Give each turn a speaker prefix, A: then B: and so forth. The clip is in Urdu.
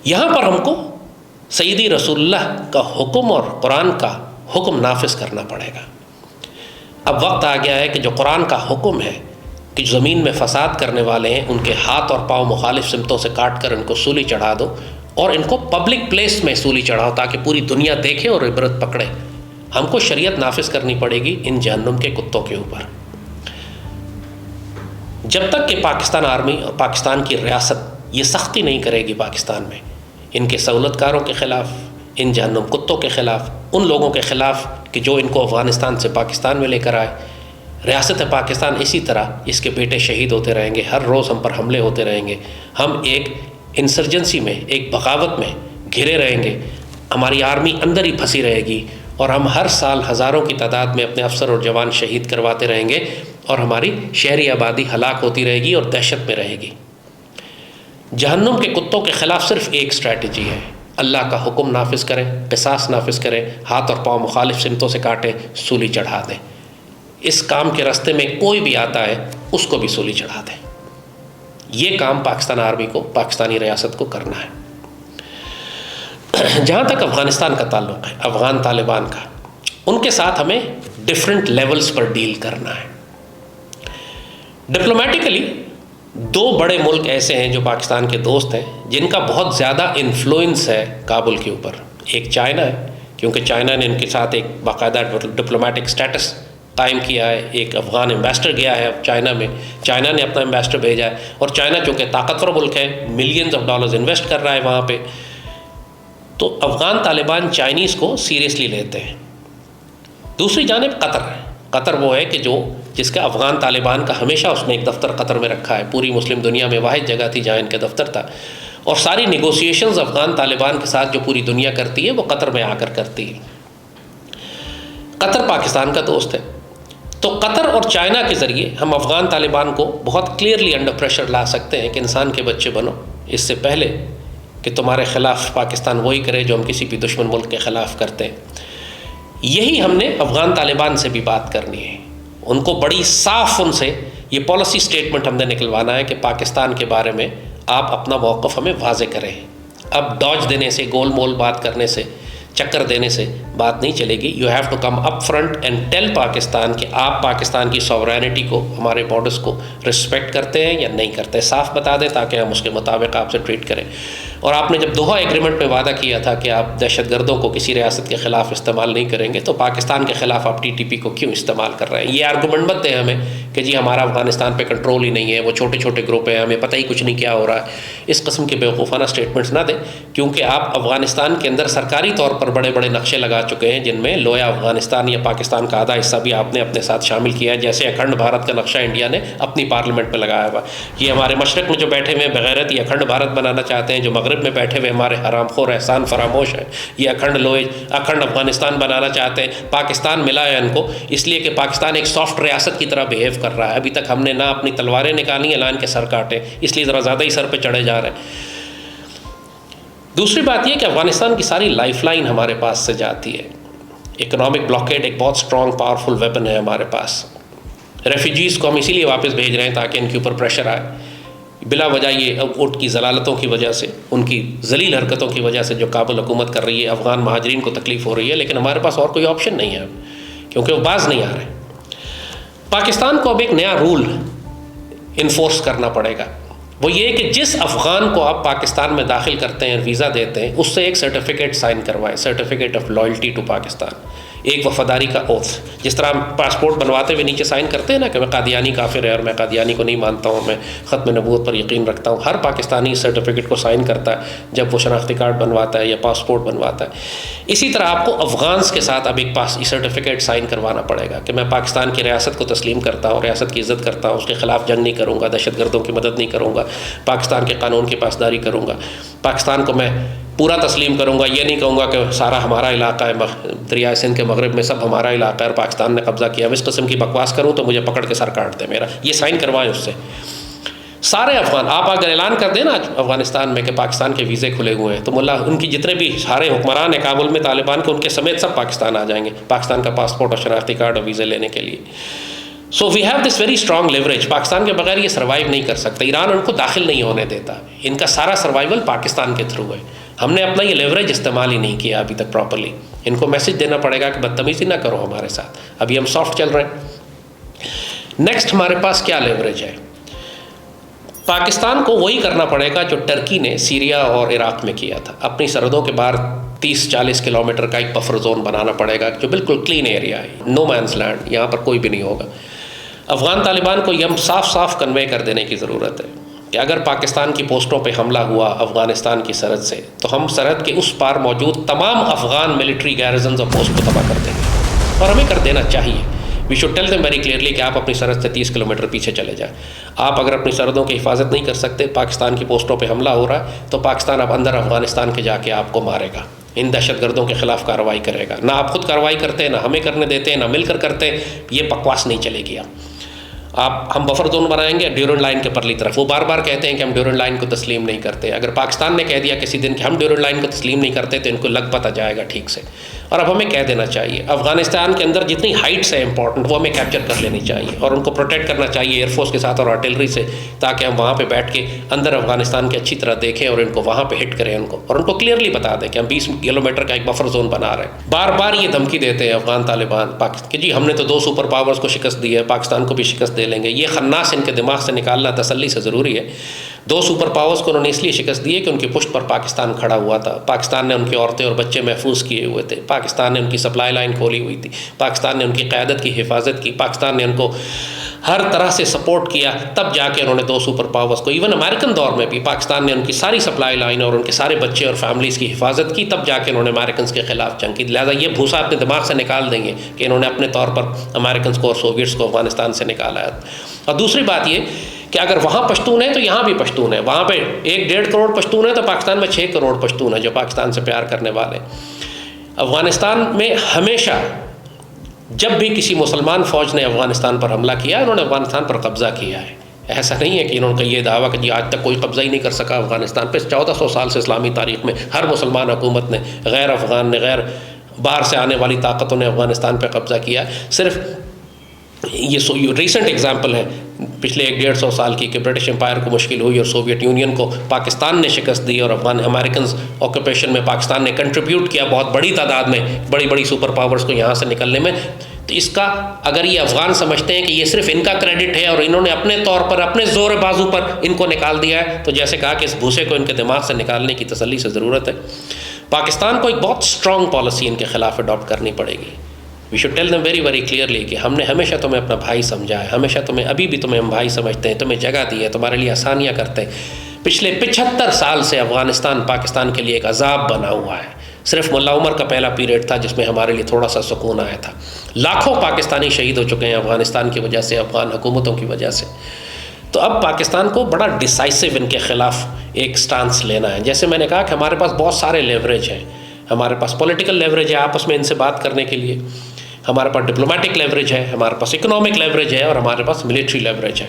A: یہاں پر ہم کو سیدی رسول اللہ کا حکم اور قرآن کا حکم نافذ کرنا پڑے گا۔ اب وقت آ گیا ہے کہ جو قرآن کا حکم ہے کہ زمین میں فساد کرنے والے ہیں ان کے ہاتھ اور پاؤں مخالف سمتوں سے کاٹ کر ان کو سولی چڑھا دو، اور ان کو پبلک پلیس میں سولی چڑھاؤ تاکہ پوری دنیا دیکھے اور عبرت پکڑے۔ ہم کو شریعت نافذ کرنی پڑے گی ان جہنم کے کتوں کے اوپر۔ جب تک کہ پاکستان آرمی اور پاکستان کی ریاست یہ سختی نہیں کرے گی پاکستان میں ان کے سہولت کاروں کے خلاف، ان جہنم کتوں کے خلاف، ان لوگوں کے خلاف کہ جو ان کو افغانستان سے پاکستان میں لے کر آئے، ریاست پاکستان اسی طرح اس کے بیٹے شہید ہوتے رہیں گے، ہر روز ہم پر حملے ہوتے رہیں گے، ہم ایک انسرجنسی میں، ایک بغاوت میں گھرے رہیں گے، ہماری آرمی اندر ہی پھنسی رہے گی، اور ہم ہر سال ہزاروں کی تعداد میں اپنے افسر اور جوان شہید کرواتے رہیں گے، اور ہماری شہری آبادی ہلاک ہوتی رہے گی اور دہشت میں رہے گی۔ جہنم کے کتوں کے خلاف صرف ایک اسٹریٹجی ہے، اللہ کا حکم نافذ کریں، قصاص نافذ کریں، ہاتھ اور پاؤں مخالف سمتوں سے کاٹیں، سولی چڑھا دیں۔ اس کام کے راستے میں کوئی بھی آتا ہے اس کو بھی سولی چڑھا دیں۔ یہ کام پاکستان آرمی کو، پاکستانی ریاست کو کرنا ہے۔ جہاں تک افغانستان کا تعلق ہے، افغان طالبان کا، ان کے ساتھ ہمیں ڈفرینٹ لیولز پر ڈیل کرنا ہے۔ ڈپلومیٹیکلی دو بڑے ملک ایسے ہیں جو پاکستان کے دوست ہیں جن کا بہت زیادہ انفلوئنس ہے کابل کے اوپر۔ ایک چائنا ہے، کیونکہ چائنا نے ان کے ساتھ ایک باقاعدہ ڈپلومیٹک سٹیٹس قائم کیا ہے، ایک افغان ایمبیسڈر گیا ہے اب چائنا میں، چائنا نے اپنا ایمبیسڈر بھیجا ہے، اور چائنا چونکہ طاقتور ملک ہے، ملینز آف ڈالرز انویسٹ کر رہا ہے وہاں پہ، تو افغان طالبان چائنیز کو سیریسلی لیتے ہیں۔ دوسری جانب قطر ہے، قطر وہ ہے کہ جس کا افغان طالبان کا ہمیشہ اس نے ایک دفتر قطر میں رکھا ہے، پوری مسلم دنیا میں واحد جگہ تھی جہاں ان کا دفتر تھا، اور ساری نیگوسیشنز افغان طالبان کے ساتھ جو پوری دنیا کرتی ہے وہ قطر میں آ کر کرتی ہے۔ قطر پاکستان کا دوست ہے، تو قطر اور چائنا کے ذریعے ہم افغان طالبان کو بہت کلیئرلی انڈر پریشر لا سکتے ہیں کہ انسان کے بچے بنو، اس سے پہلے کہ تمہارے خلاف پاکستان وہی کرے جو ہم کسی بھی دشمن ملک کے خلاف کرتے ہیں۔ یہی ہم نے افغان طالبان سے بھی بات کرنی ہے، ان کو بڑی صاف ان سے یہ پالیسی سٹیٹمنٹ ہم نے نکلوانا ہے کہ پاکستان کے بارے میں آپ اپنا موقف ہمیں واضح کریں۔ اب ڈاج دینے سے، گول مول بات کرنے سے، چکر دینے سے بات نہیں چلے گی۔ You have to come up front and tell Pakistan کہ آپ پاکستان کی سوورینٹی کو، ہمارے بارڈرز کو رسپیکٹ کرتے ہیں یا نہیں کرتے، صاف بتا دیں تاکہ ہم اس کے مطابق آپ سے ٹریٹ کریں۔ اور آپ نے جب دوحہ ایگریمنٹ میں وعدہ کیا تھا کہ آپ دہشت گردوں کو کسی ریاست کے خلاف استعمال نہیں کریں گے، تو پاکستان کے خلاف آپ ٹی ٹی پی کو کیوں استعمال کر رہے ہیں؟ یہ آرگومنٹ مت دیں ہمیں کہ جی ہمارا افغانستان پہ کنٹرول ہی نہیں ہے، وہ چھوٹے چھوٹے گروپ ہیں، ہمیں پتہ ہی کچھ نہیں کیا ہو رہا ہے۔ اس قسم کے بیوقوفانہ سٹیٹمنٹس نہ دیں، کیونکہ آپ افغانستان کے اندر سرکاری طور پر بڑے بڑے نقشے لگا چکے ہیں جن میں لویا افغانستان یا پاکستان کا آدھا حصہ بھی آپ نے اپنے ساتھ شامل کیا ہے، جیسے اکھنڈ بھارت کا نقشہ انڈیا نے اپنی پارلیمنٹ میں لگایا ہوا۔ یہ ہمارے مشرق میں جو بیٹھے ہوئے بغیرت یہ اکھنڈ بھارت بنانا چاہتے ہیں، جو مغرب میں بیٹھے ہوئے ہمارے حرام خور احسان فراموش ہیں، یہ اکھنڈ افغانستان بنانا چاہتے ہیں۔ پاکستان ملا ہے ان کو اس لیے کہ پاکستان ایک سافٹ ریاست کی طرح بیہیو کر رہا ہے۔ ابھی تک ہم نے نہ اپنی تلواریں نکالی اعلان کے سر کاٹے، اس لیے ذرا زیادہ ہی سر پہ چڑھے جا رہے ہیں۔ دوسری بات یہ کہ افغانستان کی ساری لائف لائن ہمارے پاس سے جاتی ہے۔ اکنامک بلاکیڈ ایک بہت اسٹرانگ پاورفل ویپن ہے ہمارے پاس۔ ریفیوجیز کو ہم اسی لیے واپس بھیج رہے ہیں تاکہ ان کے اوپر پریشر آئے۔ بلا وجہ یہ ووٹ کی ضلالتوں کی وجہ سے، ان کی ذلیل حرکتوں کی وجہ سے جو کابل حکومت کر رہی ہے، افغان مہاجرین کو تکلیف ہو رہی ہے، لیکن ہمارے پاس اور کوئی آپشن نہیں ہے کیونکہ وہ باز نہیں آ رہے۔ پاکستان کو اب ایک نیا رول انفورس کرنا پڑے گا، وہ یہ کہ جس افغان کو آپ پاکستان میں داخل کرتے ہیں، ویزا دیتے ہیں، اس سے ایک سرٹیفکیٹ سائن کروائیں، certificate of loyalty to Pakistan, ایک وفاداری کا اوتھ۔ جس طرح ہم پاسپورٹ بنواتے ہوئے نیچے سائن کرتے ہیں نا کہ میں قادیانی کافر ہے اور میں قادیانی کو نہیں مانتا ہوں، میں ختم نبوت پر یقین رکھتا ہوں، ہر پاکستانی اس سرٹیفکیٹ کو سائن کرتا ہے جب وہ شناختی کارڈ بنواتا ہے یا پاسپورٹ بنواتا ہے۔ اسی طرح آپ کو افغانس کے ساتھ اب ایک سرٹیفکیٹ سائن کروانا پڑے گا کہ میں پاکستان کی ریاست کو تسلیم کرتا ہوں، ریاست کی عزت کرتا ہوں، اس کے خلاف جنگ نہیں کروں گا، دہشت گردوں کی مدد نہیں کروں گا، پاکستان کے قانون کی پاسداری کروں گا، پاکستان کو میں پورا تسلیم کروں گا، یہ نہیں کہوں گا کہ سارا ہمارا علاقہ ہے، دریائے سندھ کے مغرب میں سب ہمارا علاقہ ہے اور پاکستان نے قبضہ کیا۔ اس قسم کی بکواس کروں تو مجھے پکڑ کے سر کاٹ دے میرا۔ یہ سائن کروائیں اس سے سارے افغان۔ آپ اگر اعلان کر دیں نا افغانستان میں کہ پاکستان کے ویزے کھلے ہوئے ہیں، تو ملا ان کی جتنے بھی سارے حکمران ہیں کابل میں طالبان کے، ان کے سمیت سب پاکستان آ جائیں گے، پاکستان کا پاسپورٹ اور شناختی کارڈ اور ویزے لینے کے لیے۔ So we have this very strong leverage. Pakistan کے بغیر یہ سروائیو نہیں کر سکتا. ایران ان کو داخل نہیں ہونے دیتا. ان کا سارا سروائیول پاکستان کے تھرو ہے. ہم نے اپنا یہ لیوریج استعمال ہی نہیں کیا ابھی تک پراپرلی. ان کو میسج دینا پڑے گا کہ بدتمیزی نہ کرو ہمارے ساتھ. ابھی ہم سافٹ چل رہے ہیں. نیکسٹ ہمارے پاس کیا لیوریج ہے؟ پاکستان کو وہی کرنا پڑے گا جو ٹرکی نے سیریا اور عراق میں کیا تھا. اپنی سرحدوں کے باہر 30-40 کلومیٹر کا ایک بفر زون بنانا پڑے گا جو بالکل کلین ایریا ہے, نو مینس لینڈ, یہاں پر کوئی بھی نہیں ہوگا. افغان طالبان کو یہ صاف صاف کنوے کر دینے کی ضرورت ہے کہ اگر پاکستان کی پوسٹوں پہ حملہ ہوا افغانستان کی سرحد سے تو ہم سرحد کے اس پار موجود تمام افغان ملٹری گیرزنز اور پوسٹ کو تباہ کر دیں گے, اور ہمیں کر دینا چاہیے. We should tell them very clearly کہ آپ اپنی سرحد سے 30 کلومیٹر پیچھے چلے جائیں. آپ اگر اپنی سرحدوں کی حفاظت نہیں کر سکتے, پاکستان کی پوسٹوں پہ حملہ ہو رہا ہے تو پاکستان اب اندر افغانستان کے جا کے آپ کو مارے گا, ان دہشت گردوں کے خلاف کارروائی کرے گا. نہ آپ خود کارروائی کرتے, نہ ہمیں کرنے دیتے, نہ مل کر کرتے. یہ بکواس نہیں چلے گی. ہم بفر زون بنائیں گے ڈیورنڈ لائن کے پرلی طرف. وہ بار بار کہتے ہیں کہ ہم ڈیورنڈ لائن کو تسلیم نہیں کرتے. اگر پاکستان نے کہہ دیا کسی دن کہ ہم ڈیورنڈ لائن کو تسلیم نہیں کرتے تو ان کو لگ پتہ جائے گا ٹھیک سے. اور اب ہمیں کہہ دینا چاہیے افغانستان کے اندر جتنی ہائٹس ہیں امپورٹنٹ وہ ہمیں کیپچر کر لینی چاہیے, اور ان کو پروٹیکٹ کرنا چاہیے ایئر فورس کے ساتھ اور آرٹلری سے, تاکہ ہم وہاں پہ بیٹھ کے اندر افغانستان کے اچھی طرح دیکھیں اور ان کو وہاں پہ ہٹ کریں اور ان کو کلیئرلی بتا دیں کہ ہم 20 کلومیٹر کا ایک بفر زون بنا رہے ہیں. بار بار یہ دھمکی دیتے ہیں افغان طالبان کہ جی ہم نے تو 2 سپر پاورز کو شکست دی ہے, پاکستان کو بھی شکست دے لیں گے. یہ خناس ان کے دماغ سے نکالنا تسلی سے ضروری ہے. 2 سپر پاورز کو انہوں نے اس لیے شکست دی ہے کہ ان کی پشت پر پاکستان کھڑا ہوا تھا. پاکستان نے ان کی عورتیں اور بچے محفوظ کیے ہوئے تھے. پاکستان نے ان کی سپلائی لائن کھولی ہوئی تھی. پاکستان نے ان کی قیادت کی حفاظت کی. پاکستان نے ان کو ہر طرح سے سپورٹ کیا. تب جا کے انہوں نے 2 سپر پاورز کو, ایون امریکن دور میں بھی پاکستان نے ان کی ساری سپلائی لائن اور ان کے سارے بچے اور فیملیز کی حفاظت کی. تب جا کے انہوں نے امریکنز کے خلاف جنگ کی. لہٰذا یہ بھوسا اپنے دماغ سے نکال دیں گے کہ انہوں نے اپنے طور پر امریکنز کو اور سوویٹس کو افغانستان سے نکالا ہے. اور دوسری بات یہ کہ اگر وہاں پشتون ہیں تو یہاں بھی پشتون ہیں. وہاں پہ 1-1.5 کروڑ پشتون ہیں تو پاکستان میں 6 کروڑ پشتون ہیں جو پاکستان سے پیار کرنے والے. افغانستان میں ہمیشہ جب بھی کسی مسلمان فوج نے افغانستان پر حملہ کیا, انہوں نے افغانستان پر قبضہ کیا ہے. ایسا نہیں ہے کہ انہوں کا یہ دعویٰ کہ جی آج تک کوئی قبضہ ہی نہیں کر سکا افغانستان پہ. 1400 سال سے اسلامی تاریخ میں ہر مسلمان حکومت نے, غیر افغان نے, غیر باہر سے آنے والی طاقتوں نے افغانستان پہ قبضہ کیا. صرف یہ ریسنٹ ایگزامپل ہے پچھلے 100-150 سال کی کہ برٹش امپائر کو مشکل ہوئی اور سوویت یونین کو پاکستان نے شکست دی, اور امریکنز آکوپیشن میں پاکستان نے کنٹریبیوٹ کیا بہت بڑی تعداد میں بڑی سپر پاورز کو یہاں سے نکلنے میں. تو اس کا اگر یہ افغان سمجھتے ہیں کہ یہ صرف ان کا کریڈٹ ہے اور انہوں نے اپنے طور پر اپنے زور بازو پر ان کو نکال دیا ہے, تو جیسے کہا کہ اس بھوسے کو ان کے دماغ سے نکالنے کی تسلی سے ضرورت ہے. پاکستان کو ایک بہت اسٹرانگ پالیسی ان کے خلاف اڈاپٹ کرنی پڑے گی. We should tell them very very clearly کہ ہم نے ہمیشہ تمہیں اپنا بھائی سمجھا ہے, ہمیشہ تمہیں, ابھی بھی تمہیں ہم بھائی سمجھتے ہیں, تمہیں جگہ دی ہے, تمہارے لیے آسانیاں کرتے ہیں. پچھلے 75 سال سے افغانستان پاکستان کے لیے ایک عذاب بنا ہوا ہے. صرف ملا عمر کا پہلا پیریڈ تھا جس میں ہمارے لیے تھوڑا سا سکون آیا تھا. لاکھوں پاکستانی شہید ہو چکے ہیں افغانستان کی وجہ سے, افغان حکومتوں کی وجہ سے. تو اب پاکستان کو بڑا ڈیسائسو ان کے خلاف ایک سٹانس لینا ہے. جیسے میں نے کہا کہ ہمارے پاس بہت سارے لیوریج ہیں. ہمارے پاس پولیٹیکل لیوریج ہے آپس میں ان سے بات کرنے کے لیے, ہمارے پاس ڈپلومیٹک لیوریج ہے, ہمارے پاس اکنامک لیوریج ہے, اور ہمارے پاس ملٹری لیوریج ہے.